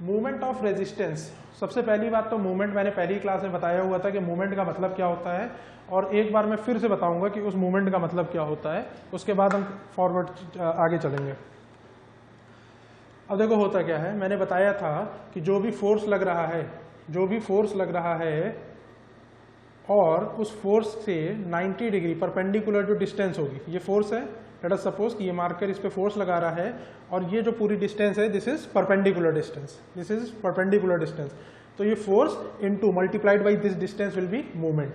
Movement of resistance. सबसे पहली बात तो मूवमेंट मैंने पहली क्लास में बताया हुआ था कि मूवमेंट का मतलब क्या होता है, और एक बार मैं फिर से बताऊंगा कि उस मूवमेंट का मतलब क्या होता है, उसके बाद हम फॉरवर्ड आगे चलेंगे। अब देखो होता क्या है, मैंने बताया था कि जो भी फोर्स लग रहा है और उस फोर्स से 90 डिग्री परपेंडिकुलर जो डिस्टेंस होगी, ये फोर्स है, लेट अस सपोज कि ये मार्कर इस पे फोर्स लगा रहा है और ये जो पूरी डिस्टेंस है दिस इज परपेंडिकुलर डिस्टेंस, तो ये force into multiplied by this distance will be movement,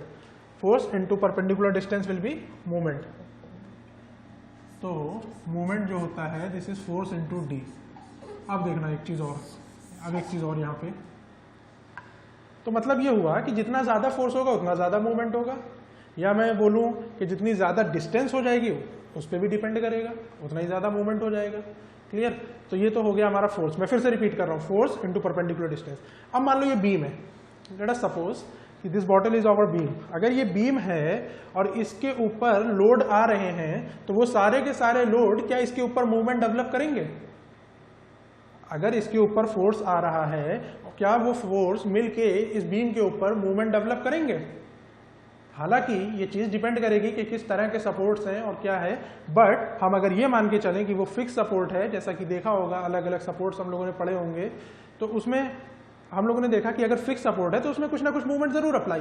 force into perpendicular distance will be movement. तो मूवमेंट जो होता है this is force into D. अब देखना एक चीज और यहाँ पे, तो मतलब ये हुआ कि जितना ज्यादा फोर्स होगा उतना ज्यादा मूवमेंट होगा, या मैं बोलूं कि जितनी ज्यादा डिस्टेंस हो जाएगी उस पर भी डिपेंड करेगा, उतना ही ज्यादा मूवमेंट हो जाएगा। क्लियर? तो ये तो हो गया हमारा फोर्स। मैं फिर से रिपीट कर रहा हूं, फोर्स इनटू परपेंडिकुलर डिस्टेंस। अब मान लो ये बीम है, लेट अस सपोज कि this bottle is our beam. अगर ये बीम है और इसके ऊपर लोड आ रहे हैं तो वो सारे के सारे लोड क्या इसके ऊपर मूवमेंट डेवलप करेंगे? अगर इसके ऊपर फोर्स आ रहा है, क्या वो फोर्स मिलके इस बीम के ऊपर मूवमेंट डेवलप करेंगे? हालांकि ये चीज डिपेंड करेगी कि किस तरह के सपोर्ट्स हैं और क्या है, बट हम अगर ये मान के चलें कि वो फिक्स सपोर्ट है, जैसा कि देखा होगा अलग अलग सपोर्ट्स हम लोगों ने पढ़े होंगे, तो उसमें हम लोगों ने देखा कि अगर फिक्स सपोर्ट है तो उसमें कुछ ना कुछ मूवमेंट जरूर अप्लाई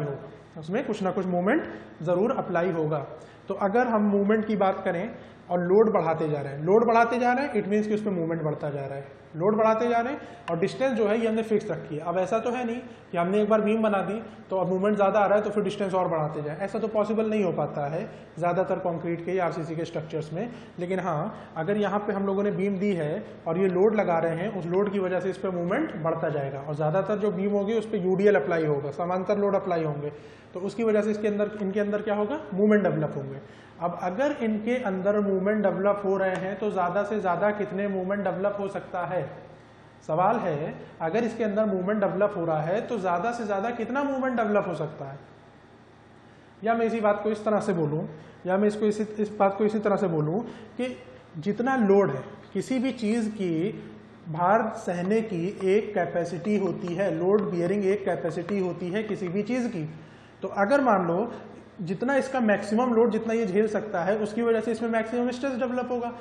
होगा, तो अगर हम मूवमेंट की बात करें और लोड बढ़ाते जा रहे हैं, इट मीन्स कि उस पर मूवमेंट बढ़ता जा रहा है, लोड बढ़ाते जा रहे हैं, और डिस्टेंस जो है ये हमने फिक्स रखी है। अब ऐसा तो है नहीं कि हमने एक बार बीम बना दी तो अब मूवमेंट ज्यादा आ रहा है तो फिर डिस्टेंस और बढ़ाते जाए, ऐसा तो पॉसिबल नहीं हो पाता है ज्यादातर कंक्रीट के या आरसीसी के स्ट्रक्चर्स में। लेकिन हाँ, अगर यहाँ पे हम लोगों ने बीम दी है और ये लोड लगा रहे हैं, उस लोड की वजह से इस पर मूवमेंट बढ़ता जाएगा, और ज्यादातर जो बीम होगी उस पर यूडीएल अप्लाई होगा, समांतर लोड अप्लाई होंगे, तो उसकी वजह से इनके अंदर क्या होगा, मूवमेंट डेवलप होंगे। अब अगर इनके अंदर मूवमेंट डेवलप हो रहे हैं तो ज्यादा से ज्यादा कितने मूवमेंट डेवलप हो सकता है? सवाल है, अगर इसके अंदर मूवमेंट डेवलप हो रहा है तो ज्यादा से ज्यादा कितना मूवमेंट डेवलप हो सकता है? या मैं इसी बात को इस तरह से बोलूं, इस बात को इसी तरह से बोलूं कि जितना लोड है, किसी भी चीज की भार सहने की एक कैपेसिटी होती है, लोड बियरिंग एक कैपेसिटी होती है किसी भी चीज की। तो अगर मान लो जितना इसका मैक्सिमम लोड जितना ये झेल सकता है, उसकी वजह से इसमें मैक्सिमम स्ट्रेस डेवलप होगा,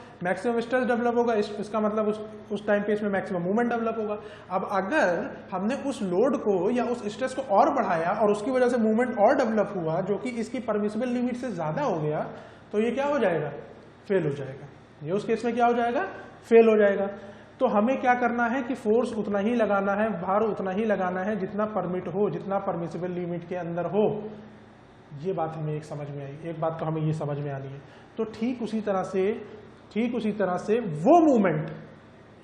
इसका मतलब उस टाइम पे इसमें मैक्सिमम मूवमेंट डेवलप होगा। अब अगर हमने उस लोड को या उस स्ट्रेस को और बढ़ाया और उसकी वजह से मूवमेंट और डेवलप हुआ जो कि इसकी परमिसिबल लिमिट से ज्यादा हो गया, तो ये क्या हो जाएगा, फेल हो जाएगा। ये उस केस में क्या हो जाएगा, फेल हो जाएगा। तो हमें क्या करना है कि फोर्स उतना ही लगाना है, भार उतना ही लगाना है जितना परमिट हो, जितना परमिसिबल लिमिट के अंदर हो। ये बात हमें एक समझ में आई, एक बात तो हमें ये समझ में आनी है। तो ठीक उसी तरह से वो मूवमेंट,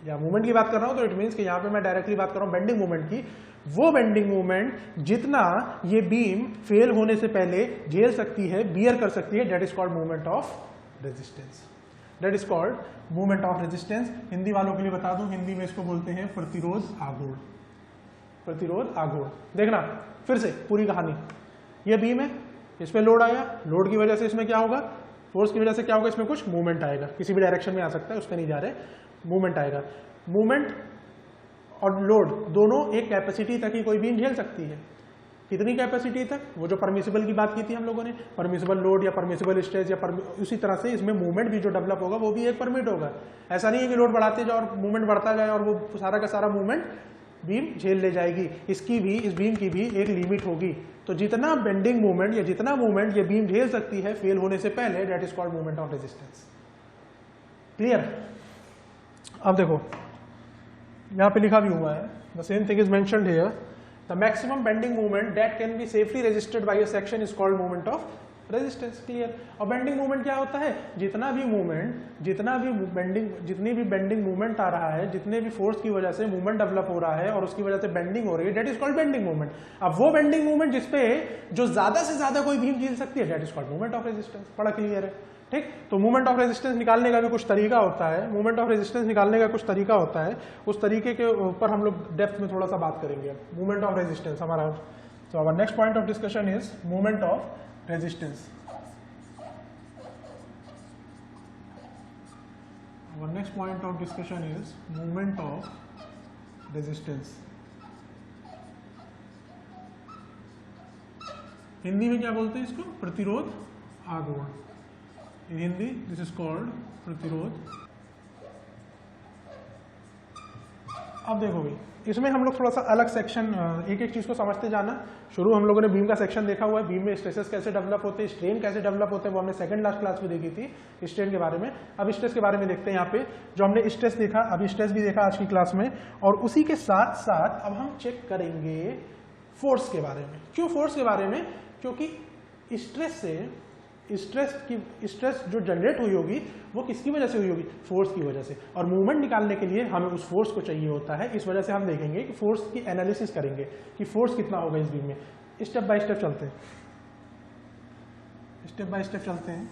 या मूवमेंट की बात कर रहा हूं तो इट मींस कि यहां पे मैं डायरेक्टली बात कर रहा हूं बेंडिंग मूवमेंट की, वो बेंडिंग मूवमेंट जितना ये बीम फेल होने से पहले झेल सकती है, बियर कर सकती है, that is called movement of resistance. Hindi वालों के लिए बता दूं, हिंदी में इसको बोलते हैं प्रतिरोध आघूर्ण। देखना फिर से पूरी कहानी, ये बीम है, इस पे लोड आया, लोड की वजह से इसमें क्या होगा, फोर्स की वजह से क्या होगा, इसमें कुछ मूवमेंट आएगा, किसी भी डायरेक्शन में आ सकता है, उस पर नहीं जा रहे, मूवमेंट आएगा। मूवमेंट और लोड दोनों एक कैपेसिटी तक ही कोई बीम झेल सकती है। कितनी कैपेसिटी तक? वो जो परमिसिबल की बात की थी हम लोगों ने, परमिसिबल लोड या परमिसिबल स्ट्रेस, या उसी तरह से इसमें मूवमेंट भी जो डेवलप होगा वो भी एक परमिट होगा। ऐसा नहीं है कि लोड बढ़ाते जाओ और मूवमेंट बढ़ता जाए और वो सारा का सारा मूवमेंट बीम झेल ले जाएगी। इसकी भी, इस बीम की भी एक लिमिट होगी। तो जितना बेंडिंग मूवमेंट या जितना मूवमेंट ये बीम झेल सकती है फेल होने से पहले, that is called movement of resistance. Clear? अब देखो यहां पे लिखा भी हुआ है, the same thing is mentioned here, the maximum bending movement that can be safely registered by a section is called movement of resistance. Clear? और bending movement क्या होता है, जितनी भी बेंडिंग मूवमेंट आ रहा है, जितने भी फोर्स की वजह से मूवमेंट डेवलप हो रहा है और उसकी वजह से बेंडिंग हो रही है, that is called bending movement. अब वो बेंडिंग मूवमेंट जिसपे जो ज्यादा से ज्यादा कोई बीम झेल सकती है, that is called movement of resistance. बड़ा क्लियर है? ठीक, तो मूवमेंट ऑफ रेजिस्टेंस निकालने का भी कुछ तरीका होता है, उस तरीके के ऊपर हम लोग डेप्थ में थोड़ा सा बात करेंगे। मूवमेंट ऑफ रेजिस्टेंस हमारा, so our next point of discussion is movement of resistance. Our next point of discussion is movement of resistance. Hindi में क्या बोलते हैं इसको? प्रतिरोध आघूर्ण। In Hindi this is called प्रतिरोध। अब देखो भाई, इसमें हम लोग थोड़ा सा अलग सेक्शन, एक एक चीज को समझते जाना। शुरू हम लोगों ने बीम का सेक्शन देखा हुआ है, बीम में स्ट्रेसेस कैसे डेवलप होते हैं, स्ट्रेन कैसे डेवलप होते हैं, वो हमने सेकंड लास्ट क्लास में देखी थी स्ट्रेन के बारे में। अब स्ट्रेस के बारे में देखते हैं। यहाँ पे जो हमने स्ट्रेस देखा, अभी स्ट्रेस भी देखा आज की क्लास में, और उसी के साथ साथ अब हम चेक करेंगे फोर्स के बारे में। क्यों फोर्स के बारे में? क्योंकि स्ट्रेस जो जनरेट हुई होगी वो किसकी वजह से हुई होगी? फोर्स की वजह से। और मूवमेंट निकालने के लिए हमें उस फोर्स को चाहिए होता है। इस वजह से हम देखेंगे कि फोर्स की एनालिसिस करेंगे कि फोर्स कितना होगा इस बीम में। स्टेप बाय स्टेप चलते हैं, स्टेप बाय स्टेप चलते हैं।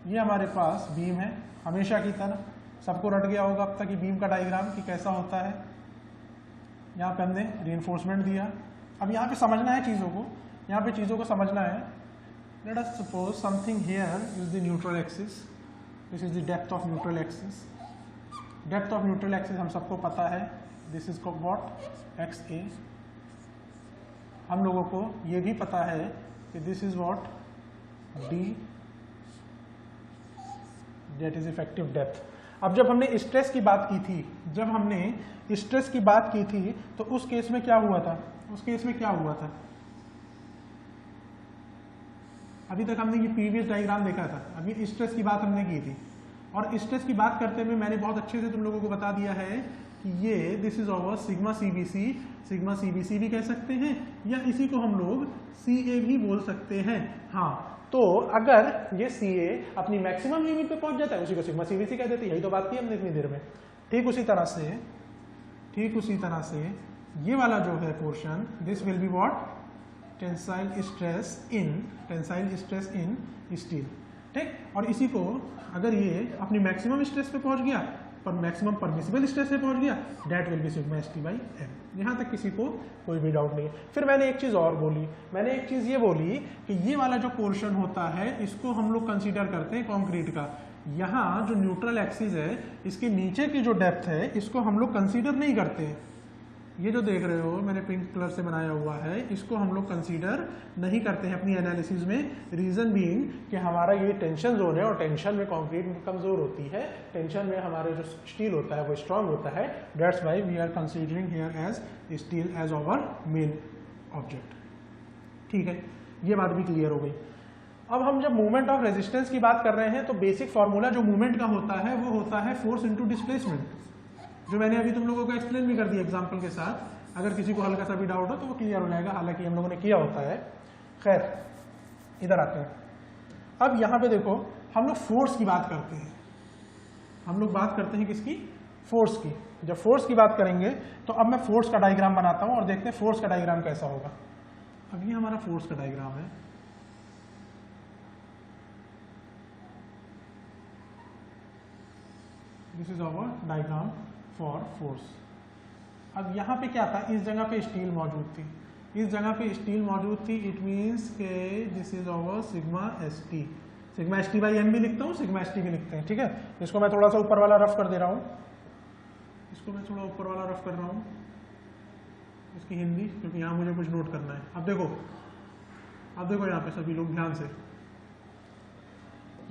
ये हमारे पास बीम है, हमेशा की तरह सबको रट गया होगा अब तक कि बीम का डायग्राम कि कैसा होता है। यहाँ पे हमने रीइंफोर्समेंट दिया। अब यहाँ पे समझना है चीज़ों को, यहाँ पे चीज़ों को समझना है। Let us suppose something here is the neutral axis. This is the depth of neutral axis. Depth of neutral axis हम सबको पता है। This is what? XA. हम लोगों को ये भी पता है कि this is what? D. That is effective depth. अब जब हमने स्ट्रेस की बात की थी, तो उस केस में क्या हुआ था? अभी तक हमने ये प्रीवियस डायग्राम देखा था, अभी स्ट्रेस की बात हमने की थी। और स्ट्रेस की बात करते हुए मैंने बहुत अच्छे से तुम लोगों को बता दिया है कि ये this is over sigma CBC भी कह सकते हैं, या इसी को हम लोग सीए भी बोल सकते हैं। हाँ, तो अगर ये सीए अपनी मैक्सिमम लिमिट पे पहुंच जाता है, उसी को सिग्मा सीबीसी कह देते हैं। यही तो बात की हमने इतनी देर में। ठीक उसी तरह से ये वाला जो है portion, this will be what? Tensile stress in steel. ठीक, और इसी को अगर ये अपनी मैक्सिमम स्ट्रेस पे पहुंच गया, पर मैक्सिमम परमिसिबल स्ट्रेस पे पहुंच गया, that will be sigma S T by M. यहाँ तक किसी को कोई भी डाउट नहीं है। फिर मैंने एक चीज और बोली, ये बोली कि ये वाला जो पोर्शन होता है इसको हम लोग कंसीडर करते हैं कंक्रीट का। यहाँ जो न्यूट्रल एक्सिस है, इसके नीचे की जो डेप्थ है इसको हम लोग कंसीडर नहीं करते हैं। ये जो देख रहे हो मैंने पिंक कलर से बनाया हुआ है, इसको हम लोग कंसीडर नहीं करते हैं अपनी एनालिसिस में। रीजन बीइंग कि हमारा ये टेंशन जोन है, और टेंशन में कंक्रीट कमजोर होती है, टेंशन में हमारे जो स्टील होता है वो स्ट्रांग होता है। That's why we are considering here as steel as our main object. ठीक है, ये बात भी क्लियर हो गई। अब हम जब मूवमेंट ऑफ रेजिस्टेंस की बात कर रहे हैं तो बेसिक फॉर्मूला जो मूवमेंट का होता है वो होता है फोर्स इंटू डिस्प्लेसमेंट, जो मैंने अभी तुम लोगों को एक्सप्लेन भी कर दिया एग्जाम्पल के साथ। अगर किसी को हल्का सा भी डाउट हो तो वो क्लियर हो जाएगा, हालांकि हम लोगों ने किया होता है। खैर, इधर आते हैं। अब यहाँ पे देखो, हम लोग फोर्स की बात करते हैं। किसकी? फोर्स की। जब फोर्स की बात करेंगे तो अब मैं फोर्स का डायग्राम बनाता हूँ और देखते हैं फोर्स का डायग्राम कैसा होगा। अब ये हमारा फोर्स का डायग्राम है। This is our diagram for force. अब यहाँ पे क्या था? इस जगह पे स्टील मौजूद थी। इट मीन्स के this is our sigma S T by M भी लिखता हूँ, सिग्मा एस टी भी लिखते हैं। ठीक है, इसको मैं थोड़ा सा ऊपर वाला रफ कर दे रहा हूँ, इसकी हिंदी, क्योंकि यहाँ मुझे कुछ नोट करना है। अब देखो यहाँ पे सभी लोग ध्यान से,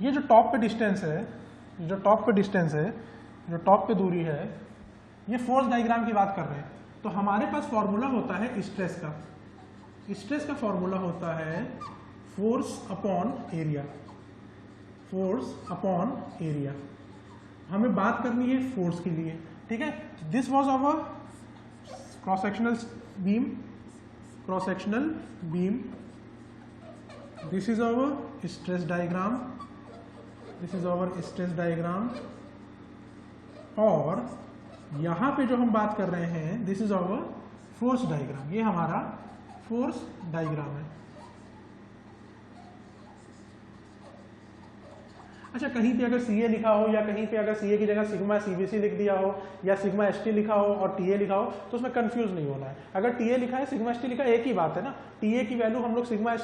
ये जो टॉप पे दूरी है, ये फोर्स डायग्राम की बात कर रहे हैं। तो हमारे पास फॉर्मूला होता है स्ट्रेस का फॉर्मूला होता है फोर्स अपॉन एरिया। हमें बात करनी है फोर्स के लिए। ठीक है, this was our cross sectional beam, this is our stress diagram, और यहां पे जो हम बात कर रहे हैं this is our force diagram. ये हमारा फोर्स डायग्राम है। अच्छा, कहीं पे अगर सी ए लिखा हो या कहीं पे अगर सी ए की जगह सिग्मा CBC लिख दिया हो या सिग्मा ST लिखा हो और TA लिखा हो तो उसमें कंफ्यूज नहीं होना है। अगर TA लिखा है सिग्मा ST लिखा है, एक ही बात है ना। TA की वैल्यू हम लोग सिग्मा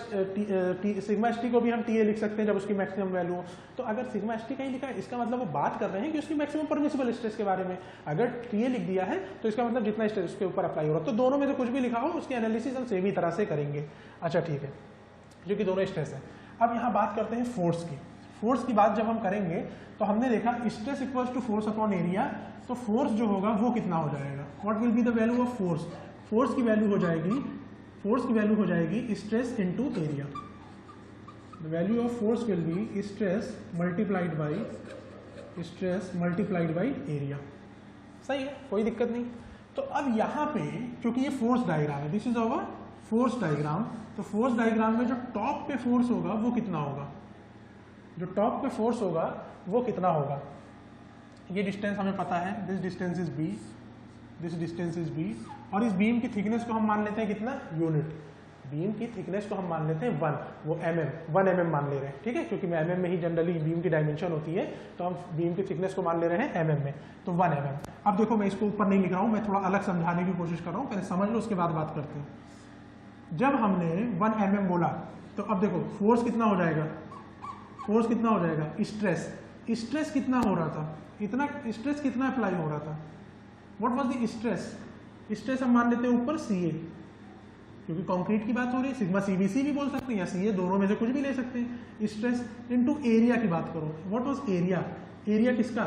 ST को भी हम TA लिख सकते हैं जब उसकी मैक्सिमम वैल्यू हो। तो अगर सिग्मा ST कहीं लिखा है इसका मतलब वो बात कर रहे हैं कि उसकी मैक्सिमम परमिसिबल स्ट्रेस के बारे में। अगर TA लिख दिया है तो इसका मतलब जितना स्ट्रेस उसके ऊपर अप्लाई हो रहा है। तो दोनों में से कुछ भी लिखा हो उसकी एनालिसिस हम सेम ही तरह से करेंगे। अच्छा ठीक है, जो कि दोनों स्ट्रेस है। अब यहाँ बात करते हैं फोर्स की। फोर्स की बात जब हम करेंगे तो हमने देखा stress equals to force upon area. तो फोर्स जो होगा वो कितना हो जाएगा, what will be the value of force. Force की वैल्यू हो जाएगी stress into area. The value of force will be stress multiplied by area. सही है, कोई दिक्कत नहीं। तो अब यहाँ पे क्योंकि ये फोर्स डायग्राम है, this is our force diagram, तो फोर्स डायग्राम में जो टॉप पे फोर्स होगा वो कितना होगा, जो टॉप पे फोर्स होगा वो कितना होगा। ये डिस्टेंस हमें पता है, this distance is B, this distance is B, और इस बीम की थिकनेस को हम मान लेते हैं कितना, यूनिट। बीम की थिकनेस को हम मान लेते हैं 1, वो1 mm मान ले रहे हैं, ठीक है, क्योंकि mm में ही जनरली बीम की डायमेंशन होती है, तो हम बीम की थिकनेस को मान ले रहे हैं mm में, तो 1 mm। अब देखो मैं इसको ऊपर नहीं लिख रहा हूँ, मैं थोड़ा अलग समझाने की कोशिश कर रहा हूँ, पहले समझ लो उसके बाद बात करते हैं। जब हमने 1 mm बोला तो अब देखो फोर्स कितना हो जाएगा, फोर्स कितना हो जाएगा, स्ट्रेस कितना हो रहा था, इतना स्ट्रेस कितना अप्लाई हो रहा था, व्हाट वाज द स्ट्रेस हम मान लेते हैं ऊपर CA, क्योंकि कंक्रीट की बात हो रही है, सिग्मा CBC भी बोल सकते हैं या CA, दोनों में से कुछ भी ले सकते हैं। स्ट्रेस इनटू एरिया की बात करो, व्हाट वाज एरिया, एरिया किसका,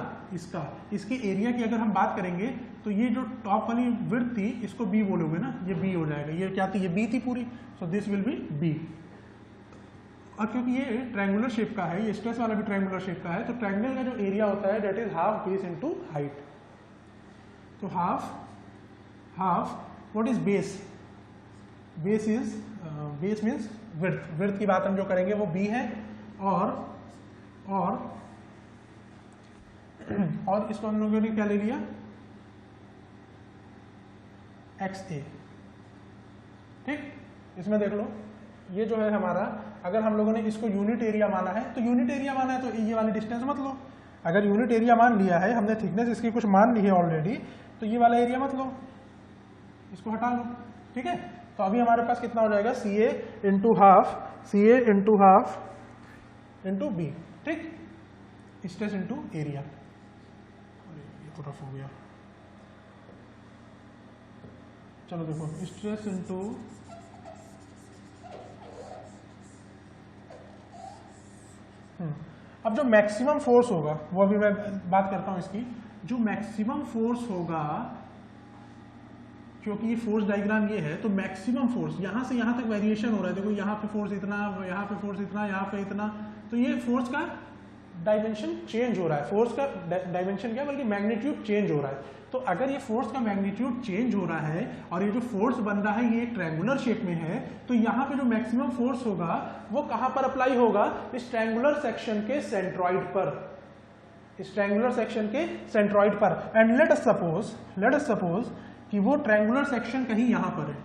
इसके एरिया की अगर हम बात करेंगे तो ये जो टॉप वाली विड्थ थी इसको B बोलोगे ना, ये B हो जाएगा, ये क्या थी, ये B थी पूरी, so this will be B। और क्योंकि ये ट्रायंगुलर शेप का है, ये स्ट्रेस वाला भी ट्रायंगुलर शेप का है, तो ट्रायंगल का जो एरिया होता है that is half base into height. तो half what is base, base means width की बात हम जो करेंगे वो B है, और इसको हम लोगों ने क्या ले लिया, XA, ठीक। इसमें देख लो ये जो है हमारा, अगर हम लोगों ने इसको यूनिट एरिया माना है तो ये वाली डिस्टेंस मत लो। अगर यूनिट एरिया मान लिया है हमने, थिकनेस इसकी कुछ मान ली है ऑलरेडी, तो ये वाला एरिया मत लो, इसको हटा लो, ठीक है। तो अभी हमारे पास कितना हो जाएगा, CA into half into B, ठीक, स्ट्रेस इंटू एरिया। ये तो रफ हो गया, चलो देखो स्ट्रेस इंटू अब जो मैक्सिमम फोर्स होगा वो अभी मैं बात करता हूं इसकी। जो मैक्सिमम फोर्स होगा, क्योंकि ये फोर्स डायग्राम ये है, तो मैक्सिमम फोर्स यहां से यहां तक वेरिएशन हो रहा है। देखो यहाँ पे फोर्स इतना, यहाँ पे फोर्स इतना, यहाँ पे इतना, तो ये फोर्स का डायमेंशन चेंज हो रहा है। फोर्स का डायमेंशन क्या, बल्कि मैग्नीट्यूड चेंज हो रहा है। तो अगर ये फोर्स का मैग्नीट्यूड चेंज हो रहा है और ये जो फोर्स बन रहा है ये ट्रायंगुलर शेप में है, तो यहाँ पे जो मैक्सिमम फोर्स होगा वो कहां पर अप्लाई होगा, इस ट्रायंगुलर सेक्शन के सेंट्रॉइड पर, इस ट्रायंगुलर सेक्शन के सेंट्रॉइड पर। एंड लेट अस सपोज कि वो ट्रायंगुलर सेक्शन कहीं यहाँ पर है,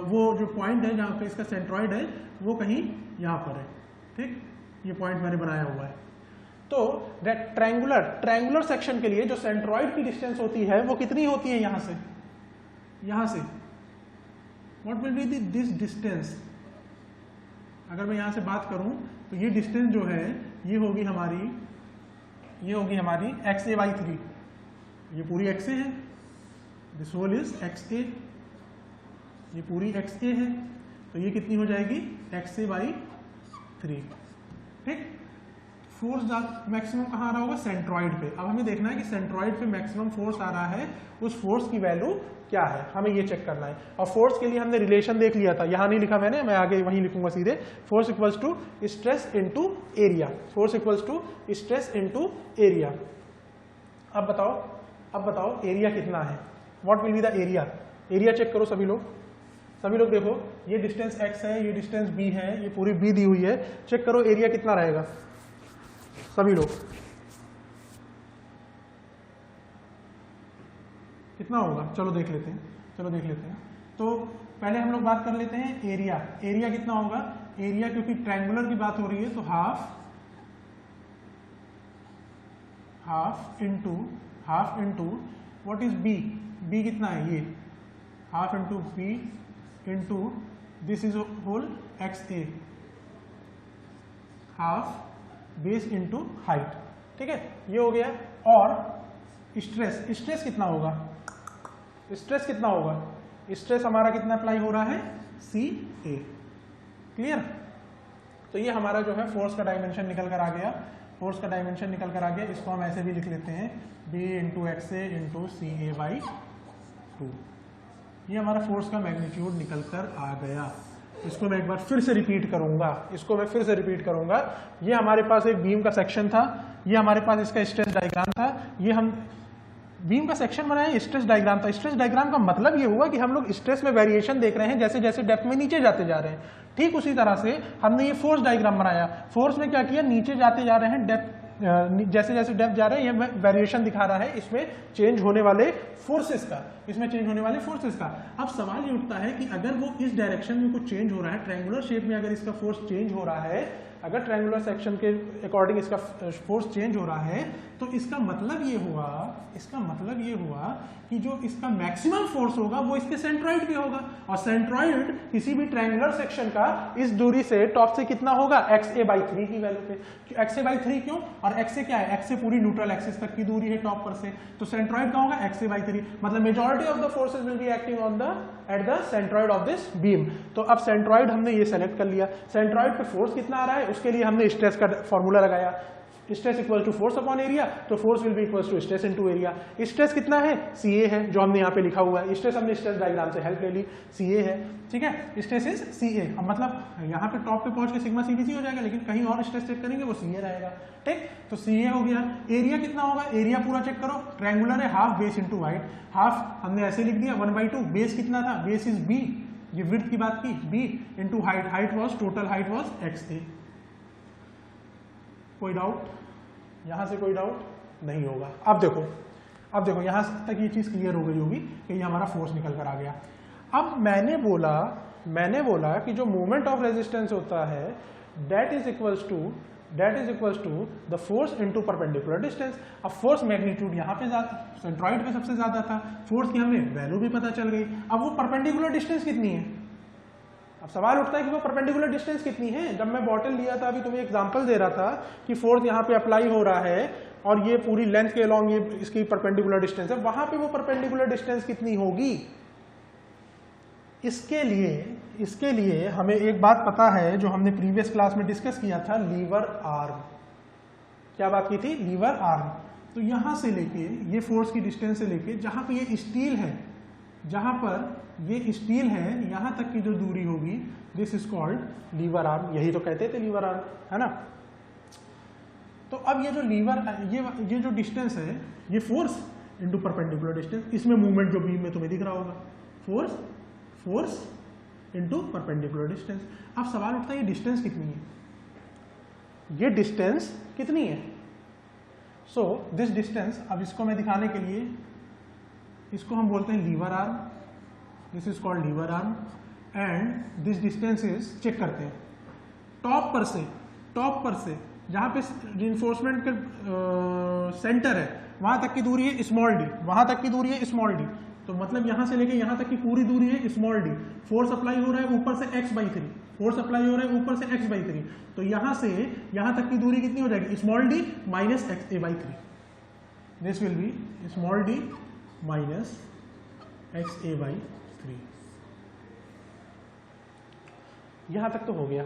वो जो पॉइंट है जहाँ पे इसका सेंट्रॉइड है वो कहीं यहाँ पर है, ठीक, ये पॉइंट मैंने बनाया हुआ है। तो ट्रायंगुलर सेक्शन के लिए जो सेंट्रॉइड की डिस्टेंस होती है वो कितनी होती है, यहाँ से what will B this distance. अगर मैं यहाँ से बात करूं तो ये डिस्टेंस जो है ये होगी हमारी XA/3, ये पूरी XA है, दिस होल इज XA, ये पूरी XA है, तो ये कितनी हो जाएगी, XA/3, ठीक। फोर्स मैक्सिमम कहाँ आ रहा होगा, सेंट्रॉइड पे। अब हमें देखना है कि सेंट्रॉइड पे मैक्सिमम फोर्स आ रहा है, उस फोर्स की वैल्यू क्या है, हमें ये चेक करना है। और फोर्स के लिए हमने रिलेशन देख लिया था, यहाँ नहीं लिखा मैंने, मैं आगे वहीं लिखूंगा सीधे, force equals to stress into area, force equals to stress into area. अब बताओ एरिया कितना है, what will be the area. Area check करो सभी लोग देखो, ये डिस्टेंस x है, ये डिस्टेंस b है, ये पूरी b दी हुई है, चेक करो एरिया कितना रहेगा सभी लोग, कितना होगा, चलो देख लेते हैं। तो पहले हम लोग बात कर लेते हैं एरिया कितना होगा। एरिया क्योंकि ट्रायंगुलर की बात हो रही है तो half half into what is B, B कितना है ये, half into B into this is whole X A, half base into height, ठीक है, ये हो गया। और स्ट्रेस कितना होगा, स्ट्रेस कितना होगा, स्ट्रेस हमारा कितना अप्लाई हो रहा है, सी ए, क्लियर। तो ये हमारा जो है फोर्स का डायमेंशन निकल कर आ गया, फोर्स का डायमेंशन निकल कर आ गया। इसको हम ऐसे भी लिख लेते हैं, B into X A into C A by 2। ये हमारा फोर्स का मैग्नीट्यूड निकल कर आ गया। इसको मैं एक बार फिर से रिपीट करूंगा, ये हमारे पास एक बीम का सेक्शन था, ये हमारे पास इसका स्ट्रेस डायग्राम था, ये हम बीम का सेक्शन बनाया, स्ट्रेस डायग्राम था। स्ट्रेस डायग्राम का मतलब ये हुआ कि हम लोग स्ट्रेस में वेरिएशन देख रहे हैं जैसे जैसे डेप्थ में नीचे जाते जा रहे हैं। ठीक उसी तरह से हमने ये फोर्स डायग्राम बनाया, फोर्स में क्या किया, नीचे जाते जा रहे हैं, डेप्थ जैसे जैसे डेप्थ जा रहे हैं ये वेरिएशन दिखा रहा है इसमें चेंज होने वाले फोर्सेस का, अब सवाल ये उठता है कि अगर वो इस डायरेक्शन में कुछ चेंज हो रहा है, ट्रायंगुलर शेप में अगर इसका फोर्स चेंज हो रहा है, अगर ट्रायंगुलर सेक्शन के अकॉर्डिंग इसका फोर्स चेंज हो रहा है, तो इसका मतलब ये हुआ कि जो इसका मैक्सिमम फोर्स होगा वो इसके सेंट्रॉइड पे होगा, और सेंट्रॉइड किसी भी ट्रायंगुलर सेक्शन का इस दूरी से टॉप से कितना होगा, XA/3 की वैल्यू पे। XA/3 क्यों, और XA क्या है, XA पूरी न्यूट्रल एक्सिस तक की दूरी है टॉप पर से, तो सेंट्रॉइड का होगा XA/3, मतलब majority of the forces will be acting on the at the centroid of this beam. तो अब सेंट्रॉइड हमने ये सेलेक्ट कर लिया, सेंट्रॉइड पे फोर्स कितना आ रहा है उसके लिए हमने स्ट्रेस का फॉर्मूला लगाया, stress equal to force upon area, तो force will be equal to stress into area. Stress कितना है, CA है, जो हमने यहाँ पे लिखा हुआ है, स्ट्रेस हमने स्ट्रेस डायग्राम से हेल्प ले ली, CA है, ठीक है, स्ट्रेस इज CA। अब मतलब यहाँ पे टॉप पे पहुंच के सिग्मा CDC हो जाएगा, लेकिन कहीं और स्ट्रेस चेक करेंगे वो CA रहेगा, ठीक। तो CA हो गया। एरिया कितना होगा, एरिया पूरा चेक करो, ट्रायंगुलर है, half base into height, half हमने ऐसे लिख दिया 1/2, बेस कितना था, बेस इज B, ये विड्थ की बात की, B into height, height was total height was XA। कोई डाउट, यहां से कोई डाउट नहीं होगा। अब देखो यहां तक ये चीज क्लियर हो गई होगी कि ये हमारा फोर्स निकल कर आ गया। अब मैंने बोला कि जो मोमेंट ऑफ रेजिस्टेंस होता है that is equals to the force into perpendicular distance. अब फोर्स मैग्नीट्यूड यहाँ पे सेंट्रॉइड पे सबसे ज्यादा था, फोर्स की हमें वैल्यू भी पता चल गई। अब वो परपेंडिकुलर डिस्टेंस कितनी है, अब सवाल उठता है कि वो परपेंडिकुलर डिस्टेंस कितनी है। जब मैं बॉटल लिया था, अभी तुम्हें एग्जांपल दे रहा था कि फोर्स यहाँ पे अप्लाई हो रहा है और ये पूरी लेंथ के अलॉन्ग ये इसकी परपेंडिकुलर डिस्टेंस है, वहां पे वो परपेंडिकुलर डिस्टेंस कितनी होगी। इसके लिए हमें एक बात पता है जो हमने प्रीवियस क्लास में डिस्कस किया था, लीवर आर्म। क्या बात की थी, लीवर आर्म। तो यहां से लेके ये फोर्स की डिस्टेंस से लेके जहां पे ये स्टील है, यहां तक की जो दूरी होगी, this is called lever arm. यही तो कहते थे लीवर आर्म, है ना। तो अब ये जो ये जो डिस्टेंस है, ये फोर्स इंटू परपेंडिकुलर डिस्टेंस, इसमें मूवमेंट जो बीम में तुम्हें दिख रहा होगा, फोर्स इंटू परपेंडिकुलर डिस्टेंस। अब सवाल उठता है ये डिस्टेंस कितनी है, ये डिस्टेंस कितनी है। सो दिस डिस्टेंस, अब इसको मैं दिखाने के लिए इसको हम बोलते हैं lever arm, this is called lever arm, and this distance is, check करते हैं, टॉप पर से जहां पे रिइंफोर्समेंट के सेंटर है वहां तक की दूरी है स्मॉल डी, तो मतलब यहां से लेके यहां तक की पूरी दूरी है स्मॉल डी। फोर्स अप्लाई हो रहा है ऊपर से x/3, तो यहां से यहां तक की दूरी कितनी हो जाएगी, small D minus XA/3, this will be small D minus XA/3। यहां तक तो हो गया।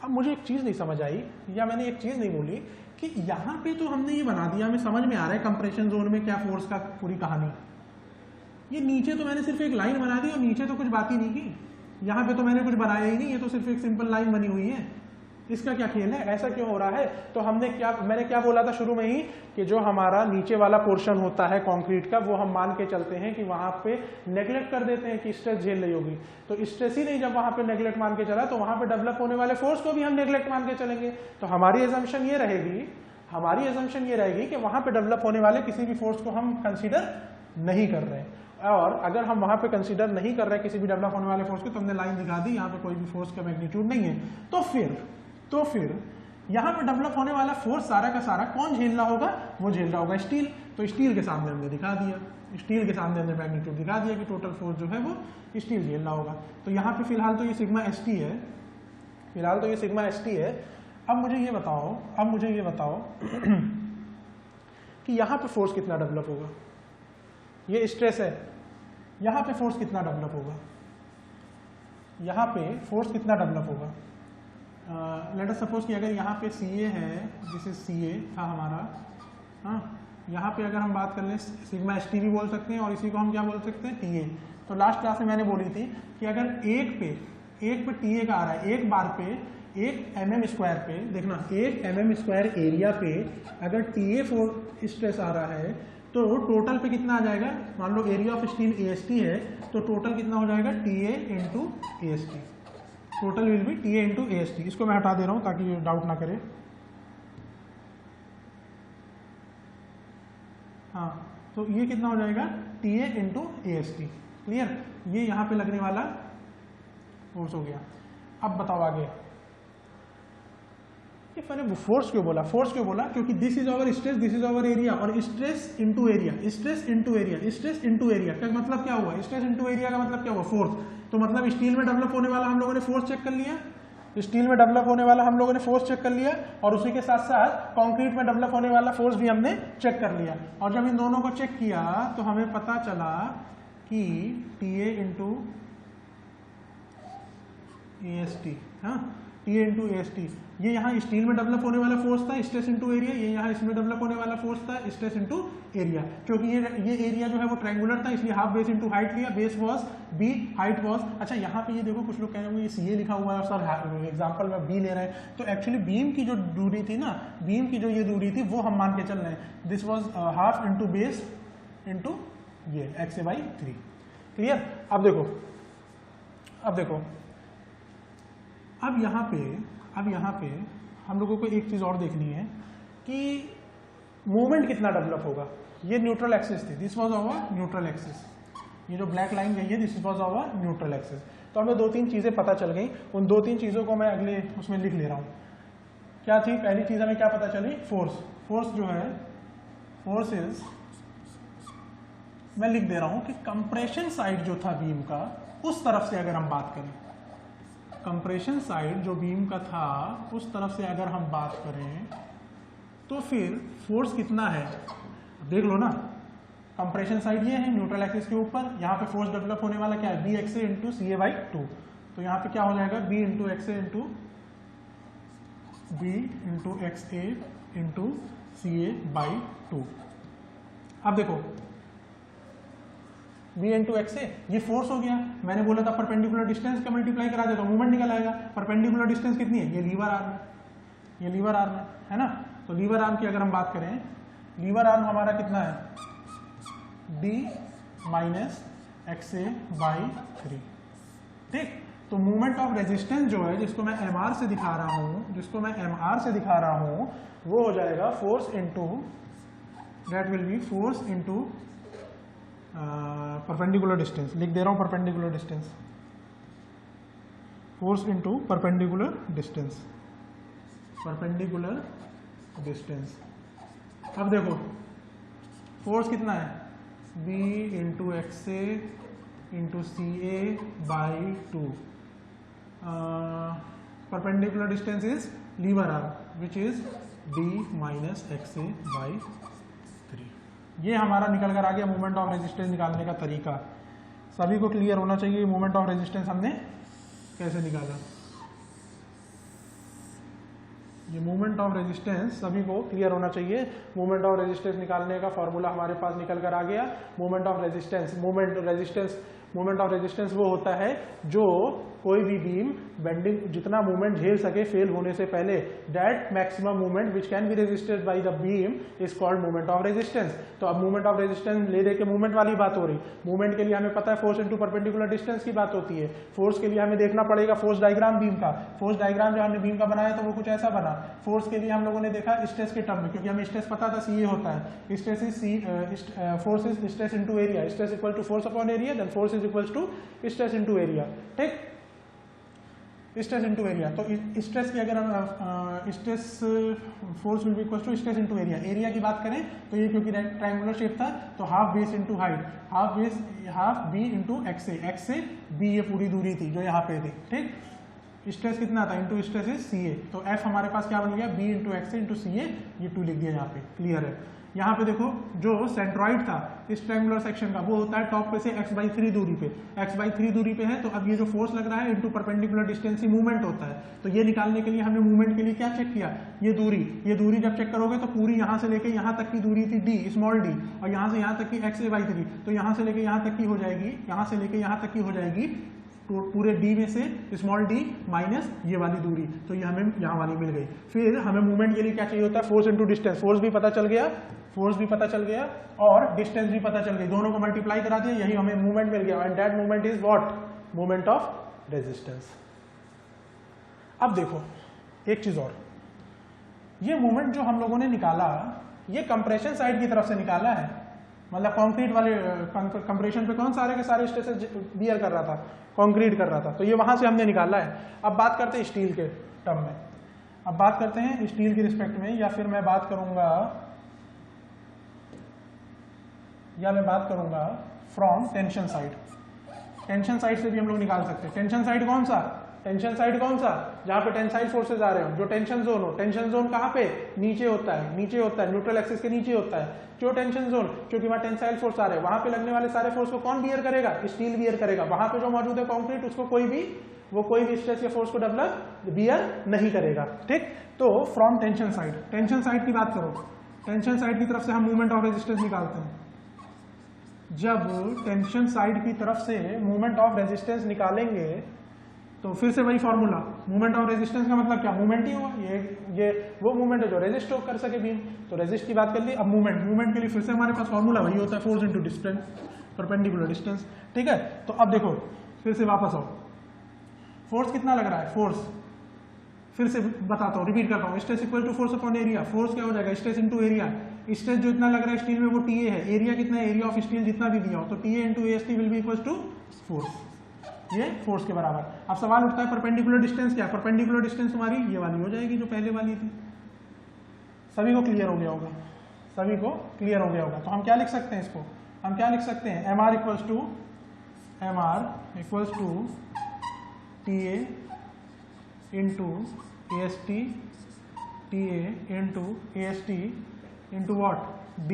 अब मुझे एक चीज नहीं समझ आई, या मैंने एक चीज नहीं बोली कि यहां पे तो हमने ये बना दिया, हमें समझ में आ रहा है कंप्रेशन जोन में क्या फोर्स का पूरी कहानी। ये नीचे तो मैंने सिर्फ एक लाइन बना दी और नीचे तो कुछ बात ही नहीं की, यहां पे तो मैंने कुछ बनाया ही नहीं, ये तो सिर्फ एक सिंपल लाइन बनी हुई है। इसका क्या खेल है, ऐसा क्यों हो रहा है। तो मैंने क्या बोला था शुरू में ही कि जो हमारा नीचे वाला पोर्शन होता है कंक्रीट का, वो हम मान के चलते हैं कि वहां पे नेग्लेक्ट कर देते हैं कि स्ट्रेस झेल रही होगी। तो स्ट्रेस ही नहीं जब वहां पे नेग्लेक्ट मान के चला, तो वहां पे डेवलप होने वाले फोर्स को भी हम नेग्लेक्ट मान के चलेंगे। तो हमारी एजम्पशन ये रहेगी कि वहां पे डेवलप होने वाले किसी भी फोर्स को हम कंसीडर नहीं कर रहे हैं। और अगर हम वहां पे कंसीडर नहीं कर रहे किसी भी डेवलप होने वाले फोर्स को, तो हमने लाइन दिखा दी, यहाँ पे कोई भी फोर्स का मैग्नीट्यूड नहीं है। तो फिर यहाँ पे डेवलप होने वाला फोर्स सारा का सारा कौन झेल रहा होगा, वो झेल रहा होगा स्टील। तो स्टील के सामने हमने दिखा दिया, स्टील के सामने हमने मैग्नीट्यूड दिखा दिया कि टोटल फोर्स जो है वो स्टील झेल रहा होगा। तो यहाँ पे फिलहाल तो ये सिग्मा एस टी है, फिलहाल तो ये सिग्मा एस टी है। अब मुझे ये बताओ कि यहाँ पे फोर्स कितना डेवलप होगा, ये स्ट्रेस है, यहाँ पे फोर्स कितना डेवलप होगा, यहाँ पे फोर्स कितना डेवलप होगा। लेट अस सपोज कि अगर यहाँ पे सी ए है, दिस इज सी ए था हमारा, हाँ, यहाँ पे अगर हम बात कर लें सिग्मा एस टी भी बोल सकते हैं और इसी को हम क्या बोल सकते हैं, टी ए। तो लास्ट क्लास में मैंने बोली थी कि अगर एक पे टी ए का आ रहा है, एक बार पे 1 mm स्क्वायर पे, देखना 1 mm स्क्वायर एरिया पे अगर टी ए स्ट्रेस आ रहा है तो टोटल पे कितना आ जाएगा, मान लो area of steel A S T है, तो टोटल कितना हो जाएगा, T A into A S T. Total will be T A into A S T. इसको मैं हटा दे रहा हूँ ताकि ये डाउट ना करे। हाँ, तो ये कितना हो जाएगा, T A into A S T. Clear, ये यहाँ पे लगने वाला फोर्स हो गया। अब बताओ आगे, ये मैंने फोर्स क्यों बोला, क्योंकि this is our stress, this is our area, और stress into area, stress into area, stress into area का मतलब क्या हुआ, स्ट्रेस इनटू एरिया का मतलब क्या हुआ, फोर्स। तो मतलब स्टील में डेवलप होने वाला हम लोगों ने फोर्स चेक कर लिया, स्टील में डेवलप होने वाला हम लोगों ने फोर्स चेक कर लिया, और उसी के साथ साथ कंक्रीट में डेवलप होने वाला फोर्स भी हमने चेक कर लिया। और जब इन दोनों को चेक किया तो हमें पता चला कि T A into A S T, हाँ, T A into A S T, ये यहाँ स्टील में डेवलप होने वाला फोर्स था, स्ट्रेस इनटू एरिया, ये यहाँ इसमें डेवलप होने वाला फोर्स था, स्ट्रेस इनटू एरिया। क्योंकि ये एरिया जो है वो ट्रायंगुलर था, इसलिए हाफ बेस इनटू हाइट लिया, base was B, height was, अच्छा यहाँ पे ये देखो कुछ लोग कह रहे होंगे ये सी ए लिखा हुआ है सर एग्जांपल में बी ले रहे हैं, तो एक्चुअली बीम की जो दूरी थी ना, बीम की जो ये दूरी थी वो हम मान के चल रहे हैं, this was half into base into ये एक्स ए बाई 3। क्लियर। अब देखो अब यहाँ पे हम लोगों को एक चीज और देखनी है कि मूवमेंट कितना डेवलप होगा। ये न्यूट्रल एक्सिस थी, this was our neutral axis, ये जो ब्लैक लाइन गई है this was our neutral axis. तो हमें 2-3 चीजें पता चल गई, उन 2-3 चीजों को मैं अगले उसमें लिख ले रहा हूँ। क्या थी पहली चीज, हमें क्या पता चली, फोर्स जो है, फोर्स इज, मैं लिख दे रहा हूं कि कंप्रेशन साइड जो था बीम का, उस तरफ से अगर हम बात करें, कंप्रेशन साइड जो बीम का था उस तरफ से अगर हम बात करें तो फिर फोर्स कितना है, देख लो ना, कंप्रेशन साइड ये है न्यूट्रल एक्सिस के ऊपर, यहाँ पे फोर्स डेवलप होने वाला क्या है, B X A into C A by 2। तो यहाँ पे क्या हो जाएगा, B into X A into B into X A into C A by 2। अब देखो बी इंटू एक्स ए, ये फोर्स हो गया, मैंने बोला था परपेंडिकुलर डिस्टेंस का मल्टीप्लाई करा देता हूं, मूवमेंट निकल आएगा। परपेंडिकुलर डिस्टेंस कितनी है, ये लीवर आर्म है, ये लीवर आर्म है ना। तो लीवर आर्म की अगर हम बात करें, लीवर आर्म हमारा कितना है, D minus X A by 3। ठीक, तो मूवमेंट ऑफ रेजिस्टेंस जो है, जिसको मैं एम आर से दिखा रहा हूं, वो हो जाएगा force into, that will be force into perpendicular distance, लिख दे रहा हूं perpendicular distance, force into perpendicular distance, अब देखो फोर्स कितना है, b into X A into C A by 2, perpendicular distance is lever arm which is d minus X A by 3। ये हमारा निकल कर आ गया मूवमेंट ऑफ रेजिस्टेंस निकालने का तरीका। सभी को क्लियर होना चाहिए मूवमेंट ऑफ रेजिस्टेंस हमने कैसे निकाला। ये मूवमेंट ऑफ रेजिस्टेंस सभी को क्लियर होना चाहिए। मूवमेंट ऑफ रेजिस्टेंस निकालने का फॉर्मूला हमारे पास निकल कर आ गया। मूवमेंट ऑफ रेजिस्टेंस वो होता है जो कोई भी बीम बेंडिंग जितना मूवमेंट झेल सके फेल होने से पहले, that maximum movement which can be resisted by the beam is called movement of resistance. तो अब मूवमेंट ऑफ रेजिस्टेंस ले दे के मूवमेंट वाली बात हो रही। मूवमेंट के लिए हमें पता है फोर्स इनटू परपेंडिकुलर डिस्टेंस की बात होती है। फोर्स के लिए हमें देखना पड़ेगा फोर्स डायग्राम बीम का। फोर्स डायग्राम जो हमने बीम का बनाया तो वो कुछ ऐसा बना। फोर्स के लिए हम लोगों ने देखा स्ट्रेस के टर्म में, क्योंकि हमें स्ट्रेस पता था सी होता है। Stress is force is stress into area, stress equal to force upon area, then force is equal to stress into area. ठीक, स्ट्रेस इनटू एरिया। तो स्ट्रेस की अगर हम stress force will be equal to stress into area. Area की बात करें तो ये क्योंकि ट्रायंगुलर शेप था तो half base into height, half B into X से बी ये पूरी दूरी थी जो यहाँ पे थी, ठीक। स्ट्रेस कितना था इनटू स्ट्रेस इज सी ए, तो एफ हमारे पास क्या बन गया B into x into C ए, ये 2 लिख दिया यहाँ पे, क्लियर है। यहाँ पे देखो जो सेंट्रॉइड था इस ट्रायंगुलर सेक्शन का वो होता है टॉप पे से x/3 दूरी पे, x/3 दूरी पे है, तो अब ये जो फोर्स लग रहा है इनटू परपेंडिकुलर डिस्टेंस ही मूवमेंट होता है। तो ये निकालने के लिए हमने मूवमेंट के लिए क्या चेक किया, ये दूरी जब चेक करोगे तो पूरी यहाँ से लेके यहाँ तक की दूरी थी d स्मॉल d, और यहाँ से यहाँ तक की x/3, तो यहाँ से लेके यहाँ तक की हो जाएगी, यहाँ से लेके यहाँ तक की हो जाएगी तो पूरे d में से स्मॉल d माइनस ये वाली दूरी, तो ये हमें यहाँ वाली मिल गई। फिर हमें मूवमेंट के लिए क्या चाहिए होता है, फोर्स इनटू डिस्टेंस। फोर्स भी पता चल गया और डिस्टेंस भी पता चल गई, दोनों को मल्टीप्लाई करा दिया, यही हमें मूवमेंट मिल गया, and that movement is what, movement of resistance. अब देखो एक चीज और, ये मूवमेंट जो हम लोगों ने निकाला ये कंप्रेशन साइड की तरफ से निकाला है, मतलब कंक्रीट वाले कंप्रेशन पे कौन सारे के सारे स्ट्रेसेस बियर कर रहा था, कंक्रीट कर रहा था, तो ये वहां से हमने निकाला है। अब बात करते हैं स्टील के टर्म में, अब बात करते हैं स्टील के रिस्पेक्ट में, या फिर मैं बात करूंगा from tension side. Tension side से भी हम लोग निकाल सकते हैं। टेंशन साइड कौन सा, जहां पे टेंसाइल फोर्सेज आ रहे हो, जो टेंशन जोन हो। टेंशन जोन कहां पे, नीचे होता है, न्यूट्रल एक्सिस के नीचे होता है जो टेंशन जोन, क्योंकि वहां टेंसाइल फोर्स आ रहे हैं, वहां पे लगने वाले सारे फोर्स को कौन बियर करेगा, स्टील बियर करेगा। वहां पे जो मौजूद है कंक्रीट, उसको कोई भी स्ट्रेस या फोर्स को डेवलप बियर नहीं करेगा, ठीक। तो फ्रॉम टेंशन साइड की बात करो, टेंशन साइड की तरफ से हम मूवमेंट ऑफ रेजिस्टेंस निकालते हैं। जब टेंशन साइड की तरफ से मूवमेंट ऑफ रेजिस्टेंस निकालेंगे तो फिर से वही फॉर्मूला, मूवमेंट ऑफ रेजिस्टेंस का मतलब क्या, मूवमेंट ही हुआ, ये वो मूवमेंट है जो रेजिस्ट कर सके बीम, तो रेजिस्ट की बात कर ली। अब मूवमेंट के लिए फिर से हमारे पास फॉर्मूला वही होता है, force into distance, perpendicular distance, ठीक है। तो अब देखो फिर से वापस आओ, फोर्स कितना लग रहा है, फोर्स फिर से बताता हूँ, रिपीट करता हूँ, stress equal to force upon area. Force क्या हो जाएगा, स्ट्रेस इनटू एरिया। स्ट्रेस जो इतना लग रहा है स्टील में वो TA है, एरिया कितना है, एरिया ऑफ स्टील जितना भी दिया हो, तो TA into AST will be equal to force, ये फोर्स के बराबर। अब सवाल उठता है परपेंडिकुलर डिस्टेंस क्या, परपेंडिकुलर डिस्टेंस हमारी ये वाली हो जाएगी जो पहले वाली थी। सभी को क्लियर हो गया होगा, तो हम क्या लिख सकते हैं, इसको हम क्या लिख सकते हैं, MR equals to TA into AST, TA into AST into what, D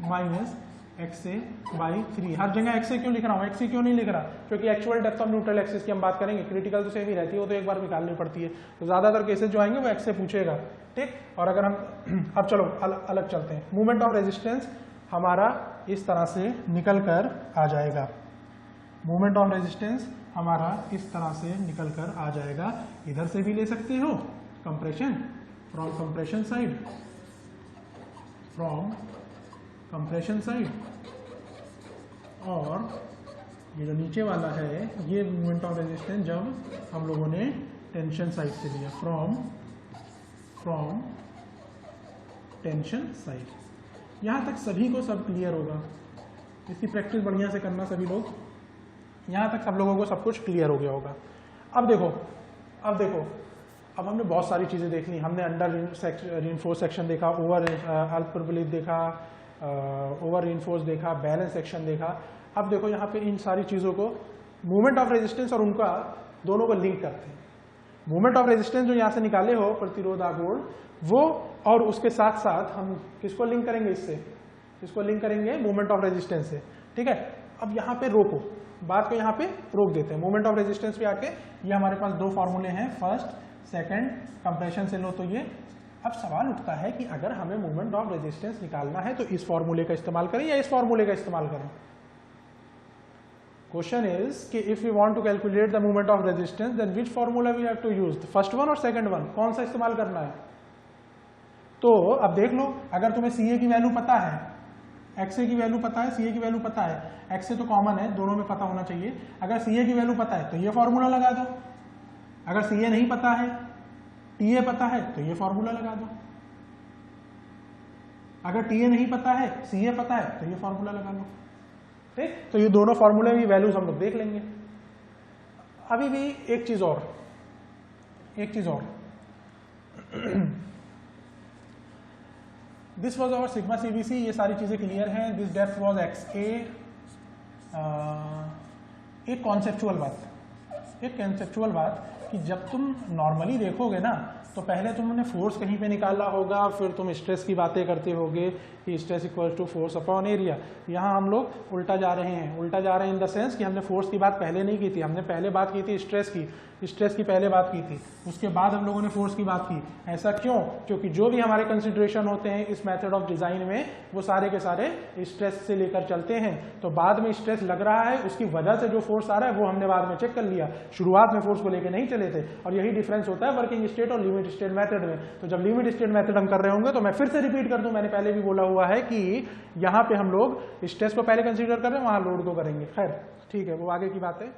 minus XA/3। हर जगह XA क्यों लिख रहा हूँ, XA क्यों नहीं लिख रहा, क्योंकि actual depth of neutral axis की हम बात करेंगे, क्रिटिकल तो सेम ही रहती है, वो तो एक बार निकालनी पड़ती है, तो ज्यादातर केसेस जो आएंगे वो XA पूछेगा, ठीक। और अगर हम अब चलो अलग चलते हैं, मूवमेंट ऑफ रेजिस्टेंस हमारा इस तरह से निकल कर आ जाएगा, मूवमेंट ऑफ रेजिस्टेंस हमारा इस तरह से निकल कर आ जाएगा। इधर से भी ले सकते हो, कंप्रेशन फ्रॉम कंप्रेशन साइड, और ये जो नीचे वाला है ये मूवमेंट ऑफ रेजिस्टेंस जब हम लोगों ने टेंशन साइड से लिया, फ्रॉम टेंशन साइड। यहाँ तक सभी को सब क्लियर होगा, इसकी प्रैक्टिस बढ़िया से करना सभी लोग, यहाँ तक सब लोगों को सब कुछ क्लियर हो गया होगा। अब देखो अब हमने बहुत सारी चीज़ें देख ली, हमने अंडर रीइंफोर्स सेक्शन देखा, ओवर अल्परबोलिक देखा, ओवर रीइंफोर्स देखा, बैलेंस सेक्शन देखा। अब देखो यहाँ पे इन सारी चीज़ों को मूवमेंट ऑफ रेजिस्टेंस और उनका दोनों को लिंक करते हैं। मूवमेंट ऑफ रेजिस्टेंस जो यहाँ से निकाले हो, प्रतिरोध आघूर्ण, वो और उसके साथ साथ हम किसको लिंक करेंगे, इसको लिंक करेंगे मूवमेंट ऑफ रेजिस्टेंस से, ठीक है। अब यहाँ पे रोको, बात को यहाँ पे रोक देते हैं, मूवमेंट ऑफ रेजिस्टेंस पे आके ये हमारे पास दो फॉर्मूले हैं, फर्स्ट सेकंड, कंप्रेशन से लो तो ये। अब सवाल उठता है कि अगर हमें मूवमेंट ऑफ रेजिस्टेंस निकालना है तो इस फॉर्मूले का इस्तेमाल करें या इस फॉर्मूले का इस्तेमाल करें। क्वेश्चन इज कि if we want to calculate the movement of resistance then which formula we have to use, first one और सेकंड वन, कौन सा इस्तेमाल करना है। तो अब देख लो, अगर तुम्हें CA की वैल्यू पता है, XA की वैल्यू पता है, CA की वैल्यू पता है, XA तो कॉमन है, दोनों में पता होना चाहिए। अगर CA की वैल्यू पता है तो ये फॉर्मूला लगा दो, अगर CA नहीं पता है, TA पता है तो ये फॉर्मूला लगा दो, अगर TA नहीं पता है, CA पता है तो ये फॉर्मूला लगा लो, ठीक। तो ये दोनों फॉर्मूले की वैल्यूज हम लोग देख लेंगे। अभी भी एक चीज और, एक चीज और, this was our sigma CBC, ये सारी चीजें क्लियर हैं। This depth was X A. एक कॉन्सेप्चुअल बात कि जब तुम नॉर्मली देखोगे ना तो पहले तुमने फोर्स कहीं पे निकाला होगा, फिर तुम स्ट्रेस की बातें करते होगे कि stress equal to force upon area. यहाँ हम लोग उल्टा जा रहे हैं इन द सेंस कि हमने फोर्स की बात पहले नहीं की थी, हमने पहले बात की थी स्ट्रेस की पहले बात की थी, उसके बाद हम लोगों ने फोर्स की बात की। ऐसा क्यों? क्योंकि जो भी हमारे कंसिडरेशन होते हैं इस मेथड ऑफ डिजाइन में वो सारे के सारे स्ट्रेस से लेकर चलते हैं। तो बाद में स्ट्रेस लग रहा है, उसकी वजह से जो फोर्स आ रहा है वो हमने बाद में चेक कर लिया, शुरुआत में फोर्स को लेकर नहीं चले थे। और यही डिफरेंस होता है वर्किंग स्टेट और लिमिट स्टेट मेथड में। तो जब लिमिट स्टेट मेथड हम कर रहे होंगे तो मैं फिर से रिपीट कर दूं, मैंने पहले भी बोला हुआ है कि यहाँ पे हम लोग स्ट्रेस को पहले कंसीडर कर रहे हैं, वहां लोड को करेंगे। खैर ठीक है, वो आगे की बात है।